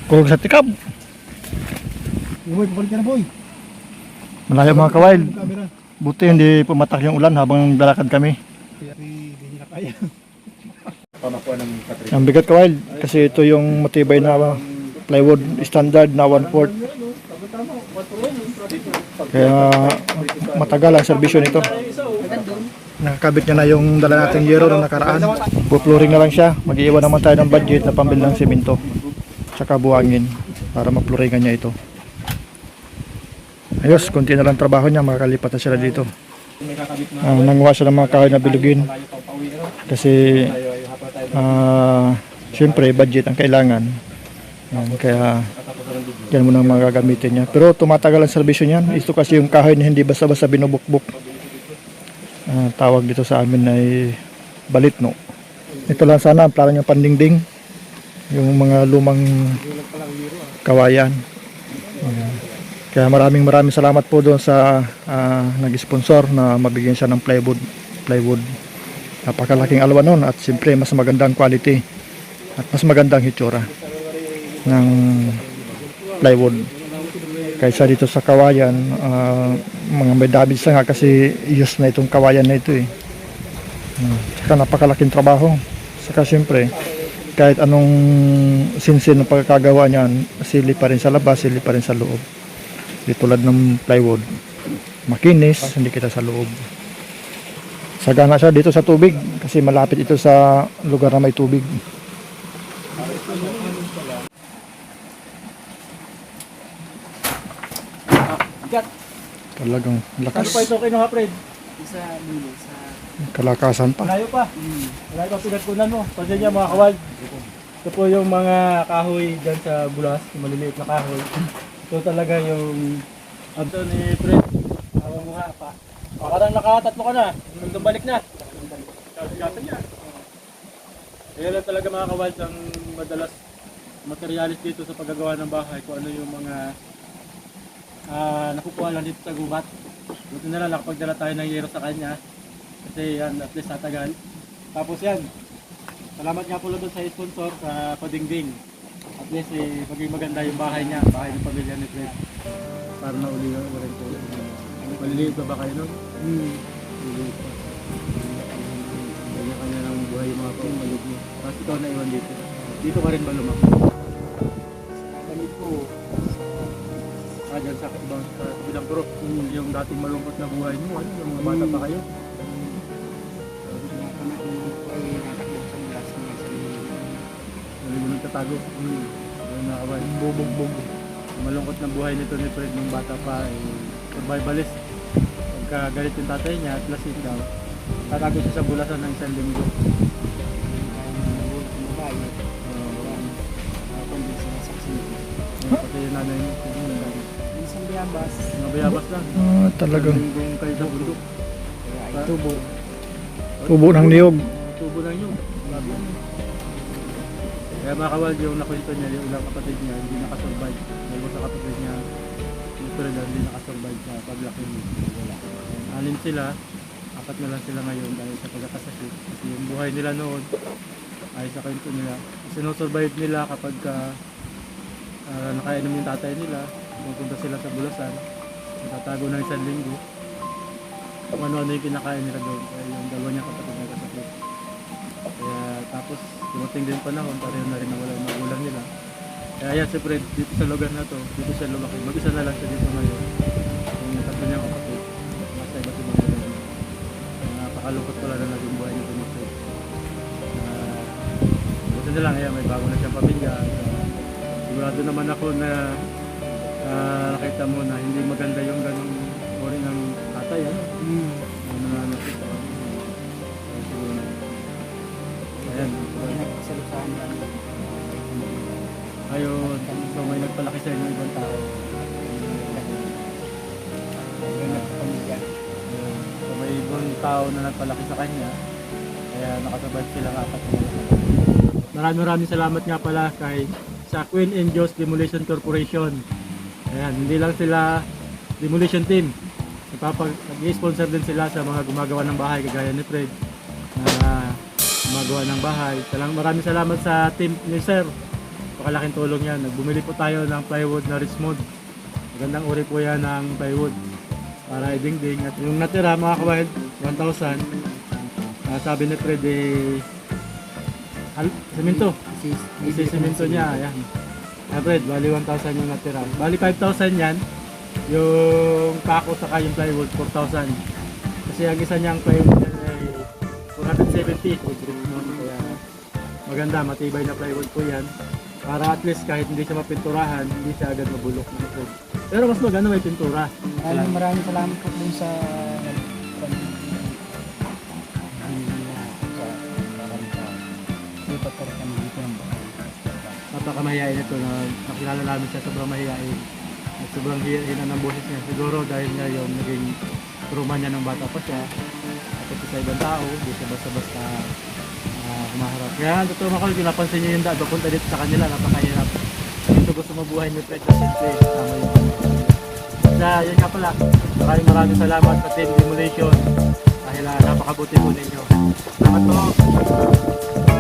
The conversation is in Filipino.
Kulog sa tikab. Boy, pabalik ka na boy. Malayo mga kawail. Camera. Buti hindi pumatak yung ulan habang lalakad kami. Hindi na kaya. Pamakuha ng Patrick. Ang bigat kawail kasi ito yung matibay na plywood standard na 1/4. Kaya matagal ang serbisyo nito. Nakakabit niya na yung dala nating yero nung nakaraan. Pupluring na lang siya. Mag-iiwan naman tayo ng budget na pambili ng simento. Tsaka buhangin para mapluringan niya ito. Ayos, konti na lang trabaho niya. Makakalipat na sila dito. Nanguha siya ng mga kahoy na bilugin. Kasi syempre budget ang kailangan. Kaya yan muna ang magagamitin niya. Pero tumatagal ang serbisyo niyan. Ito kasi yung kahoy na hindi basta-basta binubukbuk. Tawag dito sa amin ay balitno. Ito lang sana ang plano niya pandingding. Yung mga lumang kawayan. Kaya maraming salamat po doon sa nag-sponsor na mabigyan siya ng plywood. Napakalaking alwan nun at siyempre mas magandang quality at mas magandang hitsura ng plywood kaysa dito sa kawayan. Mga may damage na nga kasi use na itong kawayan na ito eh. Saka napakalaking trabaho. Saka siyempre kahit anong sinsin ng pagkakagawa niyan, sili pa rin sa labas, sili pa rin sa loob. Di tulad ng plywood, makinis, hindi kita sa loob. Sagana siya dito sa tubig kasi malapit ito sa lugar na may tubig. Talagang lakas. Ano pa ito kinuha, Fred? Sa dulo, sa... Kalakasan pa. Malayo pa. Malayo pa pinagkunan mo. Pwede niya mga kawal. Ito po yung mga kahoy dyan sa bulas, yung maliliit na kahoy. Ito talaga yung ito ni Fred. Tawag mo nga pa. Parang nakatatlo ka na. Nung balik na. Kagatan niya. Kaya lang talaga mga kawal ang madalas materialis dito sa paggagawa ng bahay. Kung ano yung mga nakukuha lang dito sa gubat. Buti na lang nakapagdala tayo ng yero sa kanya. Kasi yan, at least tatagal. Tapos yan, salamat nga po lang sa sponsor sa Padingding. At least maging maganda yung bahay niya, bahay ng pamilya ni Fred. Para na uli na rin po. Maliliit ba kayo nun? Maliliit pa. Kanya-kanya ng buhay yung mga pamalig niya. Tapos ikaw na iwan dito. Dito ka rin ba lumaki? Ganit po. Dyan sa ibang bilang pero yung dating malungkot na buhay mo, ano, yung mga bata pa kayo? Hindi mo nagtatago. Bubog-bog. Malungkot na buhay nito ni Fred nung bata pa. Survivalist. Pagka galit yung tatay niya at lasing daw, tatago siya sa bulasan ng isang linggo. Pati yung nanay mo. Bayabas. Mga bayabas lang. Talagang Linggong kayo sa bundok. Tubo. tubo ng niyog. Tubo na yun. Grabe yan. Kaya mga kawal, yung nakwento niya, yung ilang kapatid niya, hindi nakasurvive. Dahil sa kapatid niya, yung Fred hindi nakasurvive sa paglaki niya. Alin sila, apat na lang sila ngayon dahil sa pagkakasakit. Kasi yung buhay nila noon, ay sa kwento nila, sinusurvive nila kapag nakainom yung tatay nila, pupunta sila sa bulasan, natatago ng isang linggo, kung ano-ano yung kinakain nila doon. Kaya yung dalawa niya kapatid na kasakit. Kaya tapos dumating din panahon, pareho na rin nawala yung magulang nila. Kaya yan si Fred, dito sa lugar na to, dito siya lumaki. Mag-isa na lang siya dito ngayon. Yung tatlo niyang kapatid, nasa iba't ibang lugar. Napakalungkot pala na naging buhay nito ni Fred. Buti na lang, may bago na siyang pamilya. Sigurado naman ako na nakita mo na hindi maganda yung ganong ori ng tatay, ano? Ano na nakita. Ayan. Ayun, so may nagpalaki sa inyo ibang tao. So may ibang tao na nagpalaki sa kanya, kaya nakasurvive silang apat. Maraming salamat nga pala kay sa Queen and Joss Demolition Corporation. Ayan, hindi lang sila demolition team. Nag-sponsor din sila sa mga gumagawa ng bahay kagaya ni Fred na gumagawa ng bahay. Maraming salamat sa team ni Sir napakalaking tulong yan. Nagbumili po tayo ng plywood na Richmond. Magandang uri po yan ng plywood para idingding. At yung natira mga kawild, 1,000. Sabi ni Fred semento. Simento niya. Ayan. Fred, bali 1,000 yung natira. Bali 5,000 yan. Yung pako saka yung plywood, 4,000. Kasi ang isa niyang plywood yan ay 470. Kaya maganda, matibay na plywood po yan. Para at least kahit hindi siya mapinturahan, hindi siya agad mabulok. Pero mas maganda may pintura. Maraming salamat po dun sa Napakamahiyain ito na nakilala namin siya, sobrang mahiyain. At sobrang hina ng boses niya. Siguro dahil nga yung naging trauma niya ng bata pa siya. At ito sa ibang tao, di siya basta-basta kumaharap. Kaya nga, totoo mga kalbi, napansin niyo yung dad, papunta dito sa kanila, napakahirap. Ito gusto mabuhay ni Fred na simple. Tama yun. Kaya yun nga pala, maraming salamat sa Team Demolition dahil napakabuti po ninyo. Salamat po.